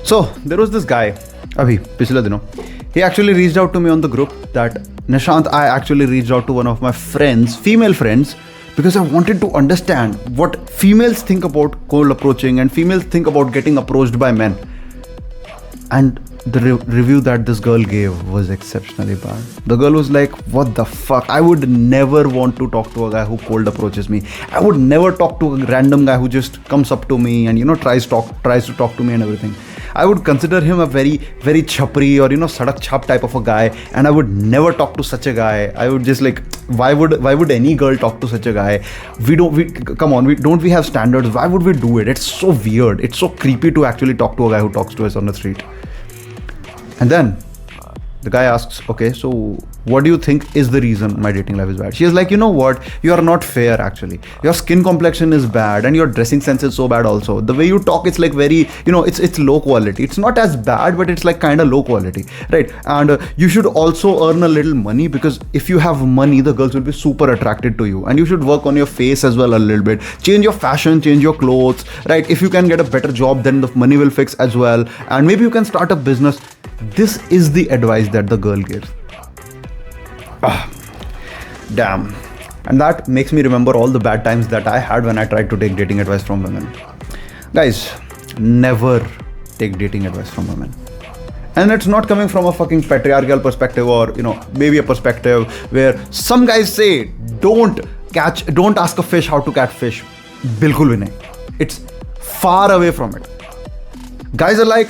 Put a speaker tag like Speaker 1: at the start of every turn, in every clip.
Speaker 1: So there was this guy, Abhi, पिछले दिनों, he actually reached out to me on the group that Nishant, I actually reached out to one of my friends, female friends, because I wanted to understand what females think about cold approaching and females think about getting approached by men. And the review that this girl gave was exceptionally bad. The girl was like, what the fuck? I would never want to talk to a guy who cold approaches me. I would never talk to a random guy who just comes up to me and, tries to talk to me and everything. I would consider him a very, very chapri or, sadak chap type of a guy. And I would never talk to such a guy. I would just like, why would any girl talk to such a guy? Don't we have standards? Why would we do it? It's so weird. It's so creepy to actually talk to a guy who talks to us on the street. And then the guy asks, okay, so what do you think is the reason my dating life is bad? She is like, you know what? You are not fair actually. Your skin complexion is bad and your dressing sense is so bad also. The way you talk, it's like very, it's low quality. It's not as bad, but it's like kind of low quality, right? And you should also earn a little money because if you have money, the girls will be super attracted to you. And you should work on your face as well a little bit. Change your fashion, change your clothes, right? If you can get a better job, then the money will fix as well. And maybe you can start a business. This is the advice that the girl gives. Damn. And that makes me remember all the bad times that I had when I tried to take dating advice from women. Guys, never take dating advice from women. And it's not coming from a fucking patriarchal perspective or, maybe a perspective where some guys say, don't ask a fish how to catch fish. Bilkul bhi nahi. It's far away from it. Guys are like,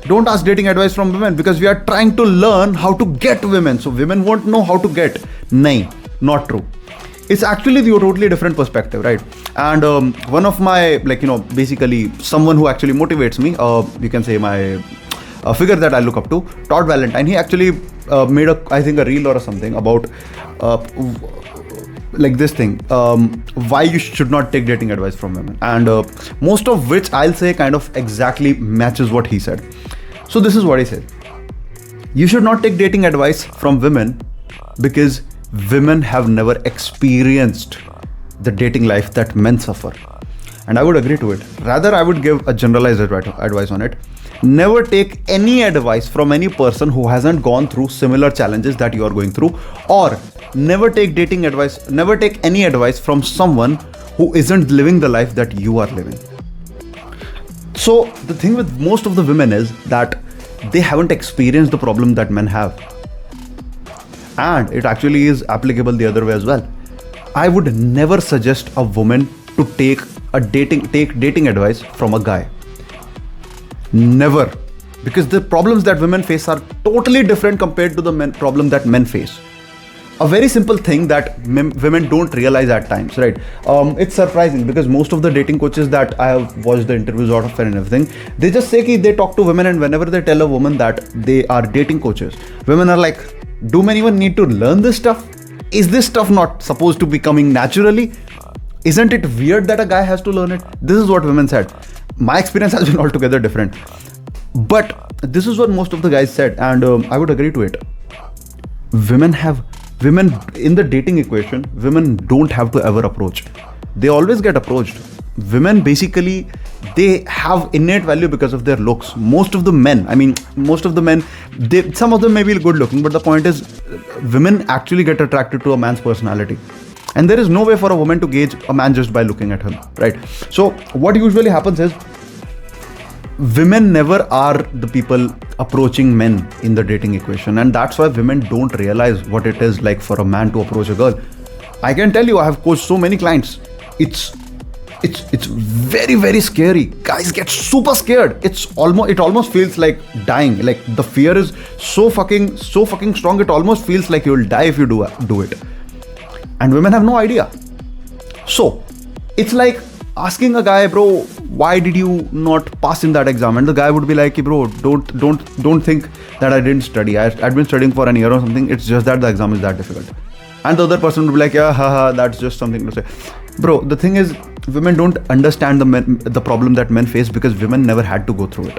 Speaker 1: don't ask dating advice from women because we are trying to learn how to get women. So women won't know how to get. Nahin, not true. It's actually the totally different perspective, right? And one of my, basically someone who actually motivates me, you can say my figure that I look up to, Todd Valentine, he actually made a reel or something about like this thing, why you should not take dating advice from women. And most of which I'll say kind of exactly matches what he said. So this is what he said. You should not take dating advice from women because women have never experienced the dating life that men suffer. And I would agree to it. Rather, I would give a generalized advice on it. Never take any advice from any person who hasn't gone through similar challenges that you are going through, or never take any advice from someone who isn't living the life that you are living. So the thing with most of the women is that they haven't experienced the problem that men have. And it actually is applicable the other way as well. I would never suggest a woman to take dating advice from a guy. Never. Because the problems that women face are totally different compared to the problem that men face. A very simple thing that women don't realize at times, right? It's surprising because most of the dating coaches that I have watched the interviews out of and everything, they just say they talk to women, and whenever they tell a woman that they are dating coaches, women are like, do men even need to learn this stuff? Is this stuff not supposed to be coming naturally? Isn't it weird that a guy has to learn it? This is what women said. My experience has been altogether different. But this is what most of the guys said, and I would agree to it. Women in the dating equation, women don't have to ever approach. They always get approached. Women basically, they have innate value because of their looks. Most of the men, some of them may be good looking, but the point is, women actually get attracted to a man's personality. And there is no way for a woman to gauge a man just by looking at him, right? So what usually happens is, women never are the people approaching men in the dating equation, and that's why women don't realize what it is like for a man to approach a girl. I can tell you, I have coached so many clients. It's very, very scary. Guys get super scared. It almost feels like dying. Like the fear is so fucking strong. It almost feels like you'll die if you do it. And women have no idea. So it's like asking a guy, bro, why did you not pass in that exam? And the guy would be like, bro, don't think that I didn't study. I'd been studying for an year or something. It's just that the exam is that difficult. And the other person would be like, yeah, haha, that's just something to say. Bro, the thing is, women don't understand the problem that men face because women never had to go through it.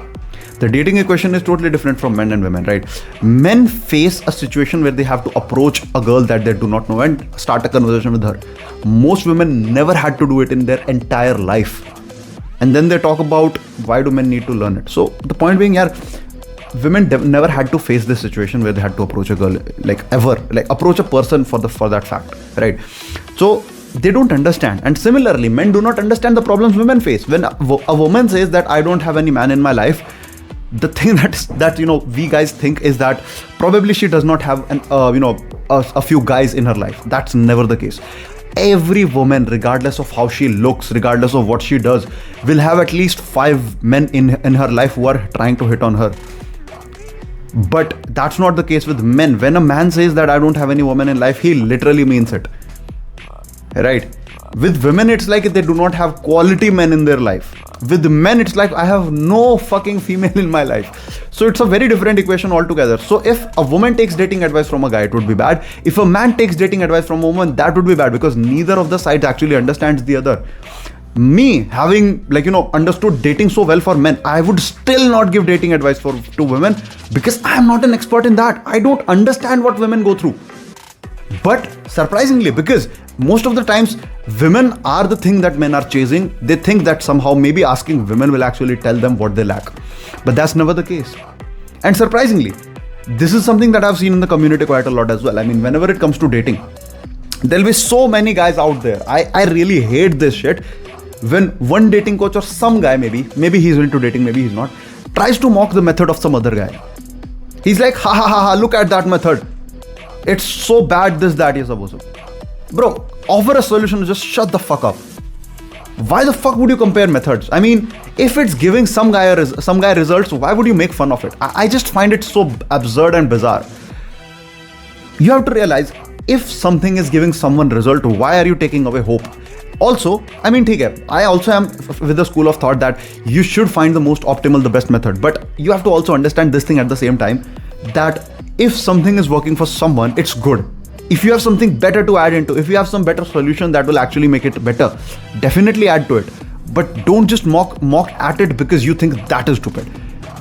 Speaker 1: The dating equation is totally different from men and women, right? Men face a situation where they have to approach a girl that they do not know and start a conversation with her. Most women never had to do it in their entire life. And then they talk about why do men need to learn it. So the point being, yeah, women never had to face this situation where they had to approach a girl, like ever, like approach a person for that fact, right? So they don't understand. And similarly, men do not understand the problems women face. When a woman says that I don't have any man in my life, the thing that we guys think is that probably she does not have a few guys in her life. That's never the case. Every woman, regardless of how she looks, regardless of what she does, will have at least 5 men in her life who are trying to hit on her. But that's not the case with men. When a man says that I don't have any woman in life, he literally means it, right? With women, it's like they do not have quality men in their life. With men, it's like I have no fucking female in my life. So it's a very different equation altogether. So if a woman takes dating advice from a guy, it would be bad. If a man takes dating advice from a woman, that would be bad, because neither of the sides actually understands the other. Me having understood dating so well for men, I would still not give dating advice to women, because I am not an expert in that. I don't understand what women go through. But surprisingly, because most of the times women are the thing that men are chasing, they think that somehow maybe asking women will actually tell them what they lack. But that's never the case. And surprisingly, this is something that I've seen in the community quite a lot as well. I mean, whenever it comes to dating, there'll be so many guys out there. I really hate this shit. When one dating coach or some guy, maybe he's into dating, maybe he's not, tries to mock the method of some other guy. He's like, ha ha ha ha, look at that method. It's so bad, this, that, you're supposed to. Bro, offer a solution, just shut the fuck up. Why the fuck would you compare methods? I mean, if it's giving some guy results, why would you make fun of it? I just find it so absurd and bizarre. You have to realize, if something is giving someone result, why are you taking away hope? Also, I mean, I also am with the school of thought that you should find the most optimal, the best method. But you have to also understand this thing at the same time, that if something is working for someone, it's good. If you have something better to add into, if you have some better solution that will actually make it better, definitely add to it. But don't just mock at it because you think that is stupid.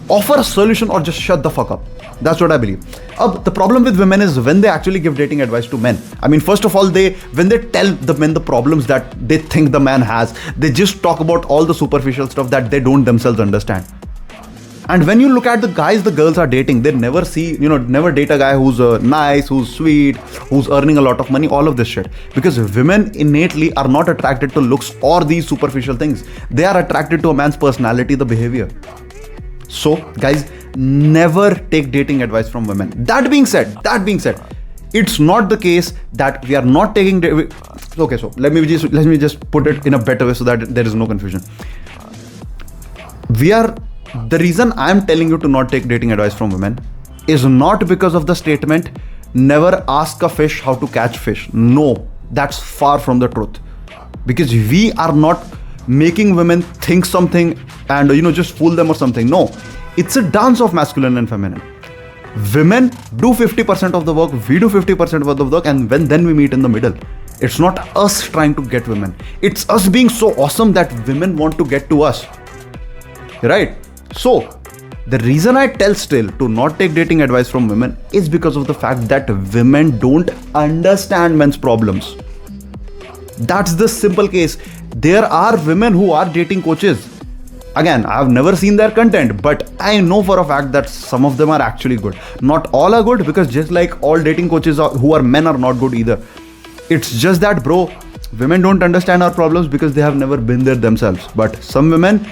Speaker 1: Offer a solution or just shut the fuck up. That's what I believe. The problem with women is when they actually give dating advice to men. I mean, first of all, when they tell the men the problems that they think the man has, they just talk about all the superficial stuff that they don't themselves understand. And when you look at the guys the girls are dating, they never date a guy who's nice, who's sweet, who's earning a lot of money, all of this shit. Because women innately are not attracted to looks or these superficial things. They are attracted to a man's personality, the behavior. So guys, never take dating advice from women. That being said, it's not the case that we are not taking. Okay, so let me just put it in a better way so that there is no confusion. The reason I'm telling you to not take dating advice from women is not because of the statement, never ask a fish how to catch fish. No, that's far from the truth. Because we are not making women think something and just fool them or something. No, it's a dance of masculine and feminine. Women do 50% of the work, we do 50% of the work, and then we meet in the middle. It's not us trying to get women. It's us being so awesome that women want to get to us. Right? So, the reason I tell still to not take dating advice from women is because of the fact that women don't understand men's problems. That's the simple case. There are women who are dating coaches. Again, I've never seen their content, but I know for a fact that some of them are actually good. Not all are good, because just like all dating coaches who are men are not good either. It's just that, bro, women don't understand our problems because they have never been there themselves. But some women,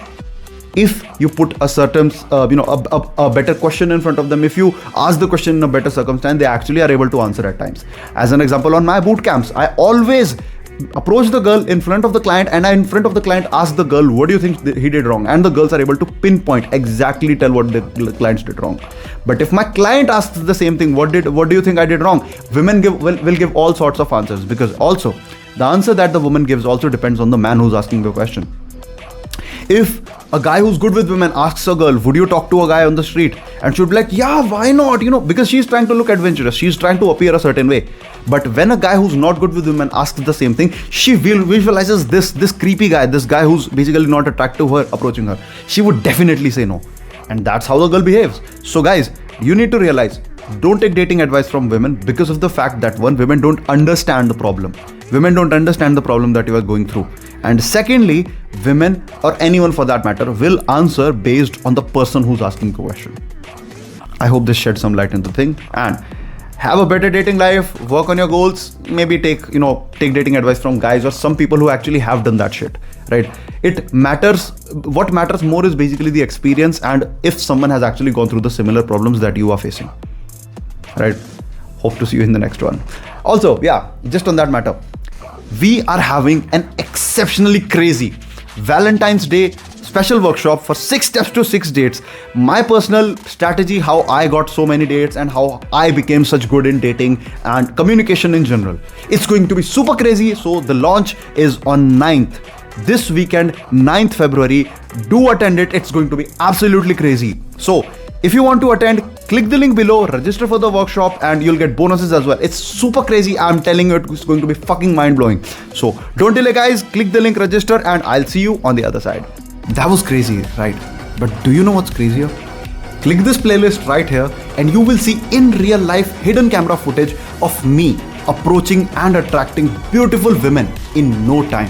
Speaker 1: if you put a certain, a better question in front of them, if you ask the question in a better circumstance, they actually are able to answer at times. As an example, on my boot camps, I always approach the girl in front of the client, and I in front of the client ask the girl, what do you think he did wrong? And the girls are able to pinpoint, exactly tell what the clients did wrong. But if my client asks the same thing, what do you think I did wrong? Women will give all sorts of answers, because also the answer that the woman gives also depends on the man who's asking the question. If a guy who's good with women asks a girl, would you talk to a guy on the street? And she'll be like, yeah, why not? Because she's trying to look adventurous. She's trying to appear a certain way. But when a guy who's not good with women asks the same thing, she visualizes this creepy guy, this guy who's basically not attracted to her approaching her. She would definitely say no. And that's how the girl behaves. So guys, you need to realize, don't take dating advice from women because of the fact that one, women don't understand the problem. Women don't understand the problem that you are going through. And secondly, women, or anyone for that matter, will answer based on the person who's asking the question. I hope this sheds some light into the thing. And have a better dating life, work on your goals, maybe take dating advice from guys or some people who actually have done that shit, right? It matters. What matters more is basically the experience, and if someone has actually gone through the similar problems that you are facing, right? Hope to see you in the next one. Also, yeah, just on that matter, we are having an exceptionally crazy Valentine's Day special workshop for 6 steps to 6 dates. My personal strategy, how I got so many dates and how I became such good in dating and communication in general. It's going to be super crazy. So the launch is on 9th. This weekend, 9th February. Do attend it. It's going to be absolutely crazy. So if you want to attend, click the link below, register for the workshop, and you'll get bonuses as well. It's super crazy. I'm telling you, it's going to be fucking mind-blowing. So don't delay, guys. Click the link, register, and I'll see you on the other side. That was crazy, right? But do you know what's crazier? Click this playlist right here and you will see in real life hidden camera footage of me approaching and attracting beautiful women in no time.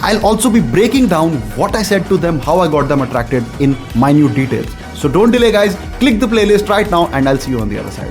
Speaker 1: I'll also be breaking down what I said to them, how I got them attracted in minute details. So don't delay, guys. Click the playlist right now and I'll see you on the other side.